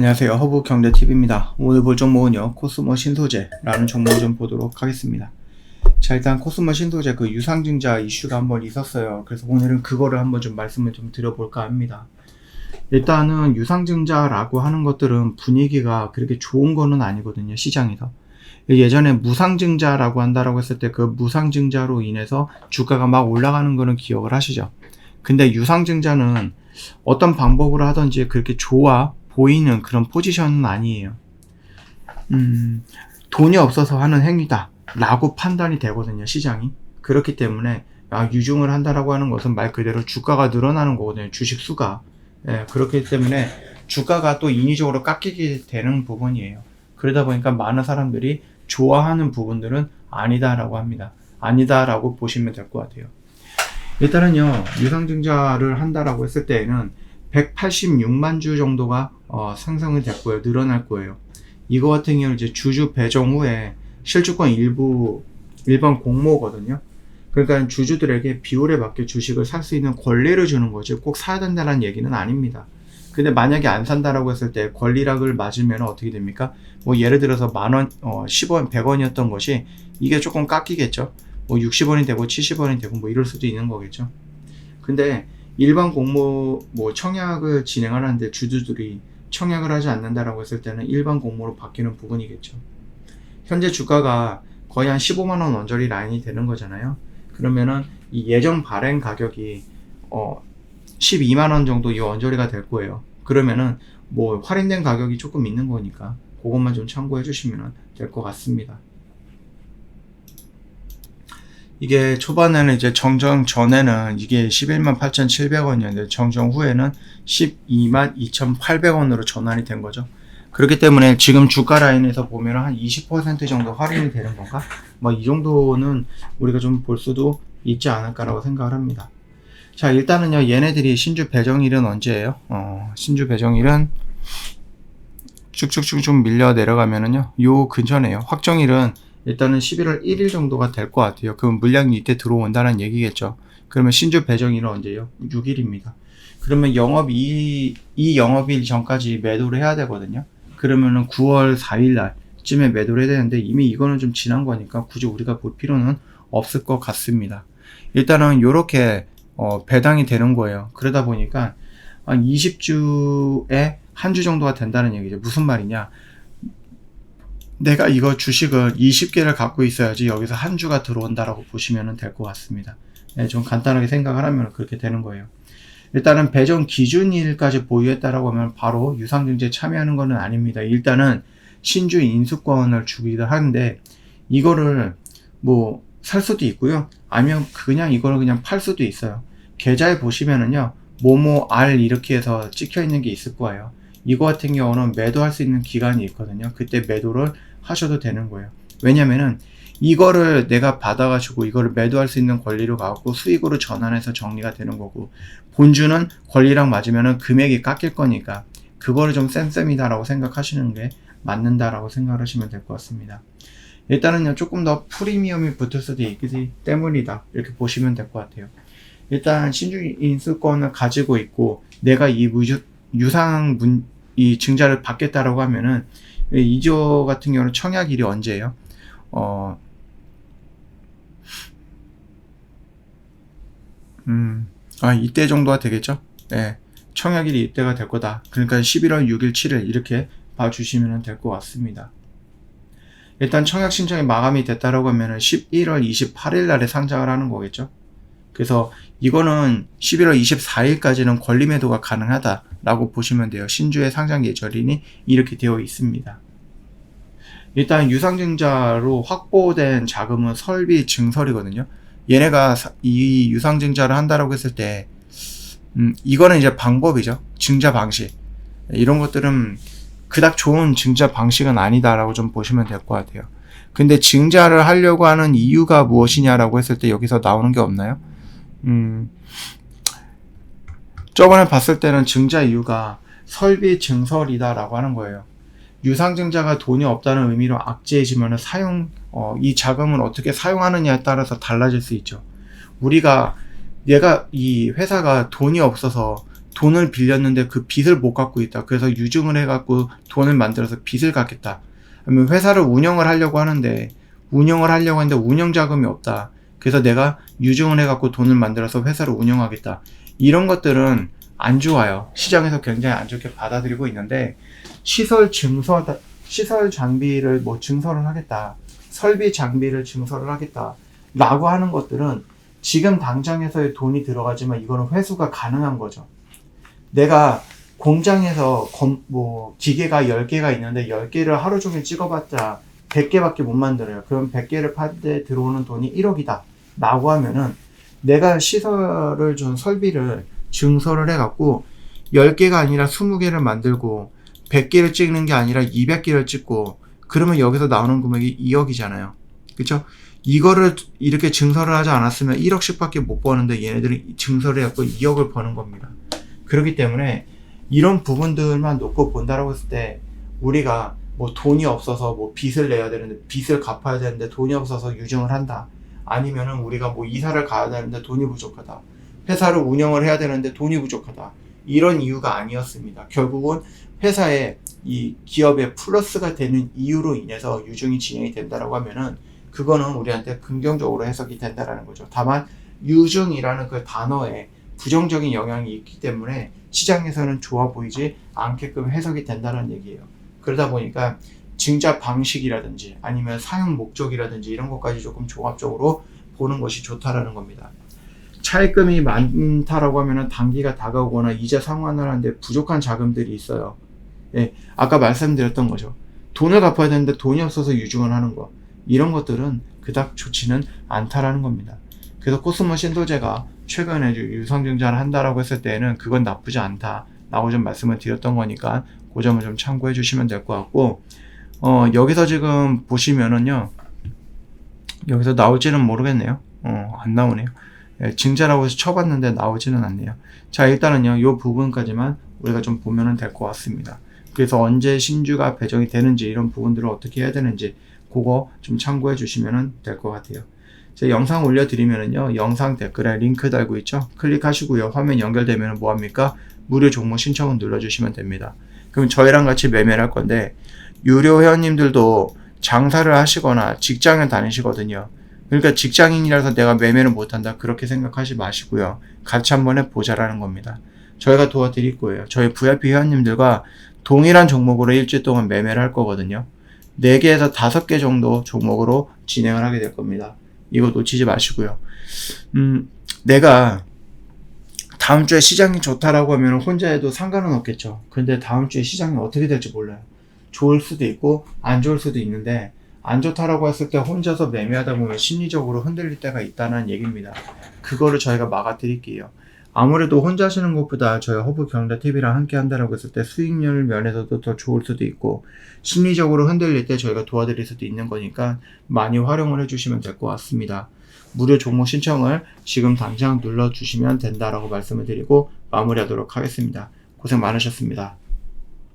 안녕하세요. 허브경제TV입니다. 오늘 볼 종목은요, 코스모 신소재라는 종목을 좀 보도록 하겠습니다. 자, 일단 코스모 신소재 그 유상증자 이슈가 한번 있었어요. 그래서 오늘은 그거를 한번 좀 말씀을 좀 드려볼까 합니다. 일단은 유상증자라고 하는 것들은 분위기가 그렇게 좋은 거는 아니거든요, 시장에서. 예전에 무상증자라고 한다라고 했을 때 그 무상증자로 인해서 주가가 막 올라가는 거는 기억을 하시죠? 근데 유상증자는 어떤 방법으로 하든지 그렇게 좋아 보이는 그런 포지션은 아니에요. 돈이 없어서 하는 행위다 라고 판단이 되거든요, 시장이. 그렇기 때문에 유증을 한다라고 하는 것은 말 그대로 주가가 늘어나는 거거든요, 주식 수가. 그렇기 때문에 주가가 또 인위적으로 깎이게 되는 부분이에요. 그러다 보니까 많은 사람들이 좋아하는 부분들은 아니다라고 합니다. 아니다라고 보시면 될 것 같아요. 일단은요, 유상증자를 한다라고 했을 때에는 186만 주 정도가 생성이 됐고요. 늘어날 거예요. 이거 같은 경우는 이제 주주 배정 후에 실주권 일반 공모거든요. 그러니까 주주들에게 비율에 맞게 주식을 살 수 있는 권리를 주는 거지 꼭 사야 된다는 얘기는 아닙니다. 근데 만약에 안 산다라고 했을 때 권리락을 맞으면 어떻게 됩니까? 뭐 예를 들어서 만원, 10원, 100원이었던 것이 이게 조금 깎이겠죠. 뭐 60원이 되고 70원이 되고 뭐 이럴 수도 있는 거겠죠. 근데 일반 공모 청약을 진행하는데 주주들이 청약을 하지 않는다라고 했을 때는 일반 공모로 바뀌는 부분이겠죠. 현재 주가가 거의 한 15만원 언저리 라인이 되는 거잖아요. 그러면은 이 예정 발행 가격이 12만원 정도 이 언저리가 될 거예요. 그러면은 뭐 할인된 가격이 조금 있는 거니까 그것만 좀 참고해 주시면 될 것 같습니다. 이게 초반에는 이제 정정 전에는 이게 11만 8,700원이었는데 정정 후에는 12만 2,800원으로 전환이 된 거죠. 그렇기 때문에 지금 주가 라인에서 보면 한 20% 정도 할인이 되는 건가? 뭐 이 정도는 우리가 좀 볼 수도 있지 않을까라고 생각을 합니다. 자, 일단은요, 얘네들이 신주 배정일은 언제예요? 신주 배정일은 쭉쭉쭉 좀 밀려 내려가면은요, 요 근처네요. 확정일은 일단은 11월 1일 정도가 될 것 같아요. 그럼 물량이 이때 들어온다는 얘기겠죠. 그러면 신주 배정일은 언제예요? 6일입니다. 그러면 이 영업일 전까지 매도를 해야 되거든요. 그러면은 9월 4일 날쯤에 매도를 해야 되는데 이미 이거는 좀 지난 거니까 굳이 우리가 볼 필요는 없을 것 같습니다. 일단은 요렇게 배당이 되는 거예요. 그러다 보니까 한 20주에 한 주 정도가 된다는 얘기죠. 무슨 말이냐? 내가 이거 주식을 20개를 갖고 있어야지 여기서 한 주가 들어온다라고 보시면 될 것 같습니다. 좀 간단하게 생각을 하면 그렇게 되는 거예요. 일단은 배정 기준일까지 보유했다라고 하면 바로 유상증자에 참여하는 것은 아닙니다. 일단은 신주 인수권을 주기도 하는데 이거를 뭐 살 수도 있고요. 아니면 그냥 이거를 그냥 팔 수도 있어요. 계좌에 보시면은요, 모모 R 이렇게 해서 찍혀 있는 게 있을 거예요. 이거 같은 경우는 매도할 수 있는 기간이 있거든요. 그때 매도를 하셔도 되는 거예요. 왜냐면은 이거를 내가 받아가지고 이거를 매도할 수 있는 권리를 갖고 수익으로 전환해서 정리가 되는 거고, 본주는 권리랑 맞으면은 금액이 깎일 거니까 그거를 좀 쌤쌤이다라고 생각하시는 게 맞는다라고 생각을 하시면 될 것 같습니다. 일단은요, 조금 더 프리미엄이 붙을 수도 있기 때문이다, 이렇게 보시면 될 것 같아요. 일단 신주 인수권을 가지고 있고 내가 이 이 증자를 받겠다라고 하면은 이조 같은 경우는 청약일이 언제예요? 이때 정도가 되겠죠? 네. 청약일이 이때가 될 거다. 그러니까 11월 6일, 7일 이렇게 봐주시면 될 것 같습니다. 일단 청약 신청이 마감이 됐다라고 하면은 11월 28일 날에 상장을 하는 거겠죠? 그래서 이거는 11월 24일까지는 권리 매도가 가능하다라고 보시면 돼요. 신주의 상장 예정일이 이렇게 되어 있습니다. 일단 유상증자로 확보된 자금은 설비 증설이거든요. 얘네가 이 유상증자를 한다라고 했을 때 이거는 이제 방법이죠. 증자 방식. 이런 것들은 그닥 좋은 증자 방식은 아니다라고 좀 보시면 될 것 같아요. 근데 증자를 하려고 하는 이유가 무엇이냐라고 했을 때 여기서 나오는 게 없나요? 저번에 봤을 때는 증자 이유가 설비 증설이다라고 하는 거예요. 유상증자가 돈이 없다는 의미로 악재이지만 이 자금을 어떻게 사용하느냐에 따라서 달라질 수 있죠. 얘가 이 회사가 돈이 없어서 돈을 빌렸는데 그 빚을 못 갚고 있다. 그래서 유증을 해갖고 돈을 만들어서 빚을 갚겠다. 아니면 회사를 운영을 하려고 하는데 운영 자금이 없다. 그래서 내가 유증을 해갖고 돈을 만들어서 회사를 운영하겠다. 이런 것들은 안 좋아요. 시장에서 굉장히 안 좋게 받아들이고 있는데, 시설 장비를 뭐 증설을 하겠다. 설비 장비를 증설을 하겠다. 라고 하는 것들은 지금 당장에서의 돈이 들어가지만 이거는 회수가 가능한 거죠. 내가 공장에서 기계가 10개가 있는데 10개를 하루 종일 찍어봤자 100개밖에 못 만들어요. 그럼 100개를 팔 때 들어오는 돈이 1억이다. 라고 하면은 내가 시설을 준 설비를 증설을 해갖고 10개가 아니라 20개를 만들고 100개를 찍는 게 아니라 200개를 찍고, 그러면 여기서 나오는 금액이 2억이잖아요. 그쵸? 이거를 이렇게 증설을 하지 않았으면 1억씩 밖에 못 버는데 얘네들이 증설을 해갖고 2억을 버는 겁니다. 그렇기 때문에 이런 부분들만 놓고 본다라고 했을 때, 우리가 뭐 돈이 없어서 뭐 빚을 내야 되는데 빚을 갚아야 되는데 돈이 없어서 유증을 한다. 아니면은 우리가 뭐 이사를 가야 되는데 돈이 부족하다. 회사를 운영을 해야 되는데 돈이 부족하다. 이런 이유가 아니었습니다. 결국은 회사에 이 기업에 플러스가 되는 이유로 인해서 유증이 진행이 된다라고 하면은 그거는 우리한테 긍정적으로 해석이 된다라는 거죠. 다만 유증이라는 그 단어에 부정적인 영향이 있기 때문에 시장에서는 좋아 보이지 않게끔 해석이 된다는 얘기예요. 그러다 보니까 증자 방식이라든지 아니면 사용 목적이라든지 이런 것까지 조금 종합적으로 보는 것이 좋다라는 겁니다. 차입금이 많다라고 하면은 단기가 다가오거나 이자 상환을 하는데 부족한 자금들이 있어요. 예, 아까 말씀드렸던 거죠. 돈을 갚아야 되는데 돈이 없어서 유증을 하는 거. 이런 것들은 그닥 좋지는 않다라는 겁니다. 그래서 코스모 신도제가 최근에 유상증자를 한다라고 했을 때는 그건 나쁘지 않다라고 좀 말씀을 드렸던 거니까 그 점을 좀 참고해 주시면 될 것 같고, 여기서 지금 보시면은요, 여기서 나올지는 모르겠네요. 안 나오네요. 예, 증자라고 해서 쳐봤는데 나오지는 않네요. 자, 일단은요, 이 부분까지만 우리가 좀 보면은 될 것 같습니다. 그래서 언제 신주가 배정이 되는지, 이런 부분들을 어떻게 해야 되는지, 그거 좀 참고해 주시면 될 것 같아요. 제가 영상 올려드리면은요, 영상 댓글에 링크 달고 있죠? 클릭하시고요, 화면 연결되면 뭐합니까? 무료 종목 신청을 눌러주시면 됩니다. 그럼 저희랑 같이 매매를 할 건데, 유료 회원님들도 장사를 하시거나 직장을 다니시거든요. 그러니까 직장인이라서 내가 매매를 못한다, 그렇게 생각하지 마시고요. 같이 한번 해보자라는 겁니다. 저희가 도와드릴 거예요. 저희 VIP 회원님들과 동일한 종목으로 일주일 동안 매매를 할 거거든요. 4개에서 5개 정도 종목으로 진행을 하게 될 겁니다. 이거 놓치지 마시고요. 내가 다음 주에 시장이 좋다라고 하면 혼자 해도 상관은 없겠죠. 근데 다음 주에 시장이 어떻게 될지 몰라요. 좋을 수도 있고 안 좋을 수도 있는데, 안 좋다라고 했을 때 혼자서 매매하다 보면 심리적으로 흔들릴 때가 있다는 얘기입니다. 그거를 저희가 막아드릴게요. 아무래도 혼자 하시는 것보다 저희 허브 경제TV랑 함께 한다라고 했을 때 수익률 면에서도 더 좋을 수도 있고, 심리적으로 흔들릴 때 저희가 도와드릴 수도 있는 거니까 많이 활용을 해주시면 될 것 같습니다. 무료 종목 신청을 지금 당장 눌러주시면 된다라고 말씀을 드리고 마무리하도록 하겠습니다. 고생 많으셨습니다.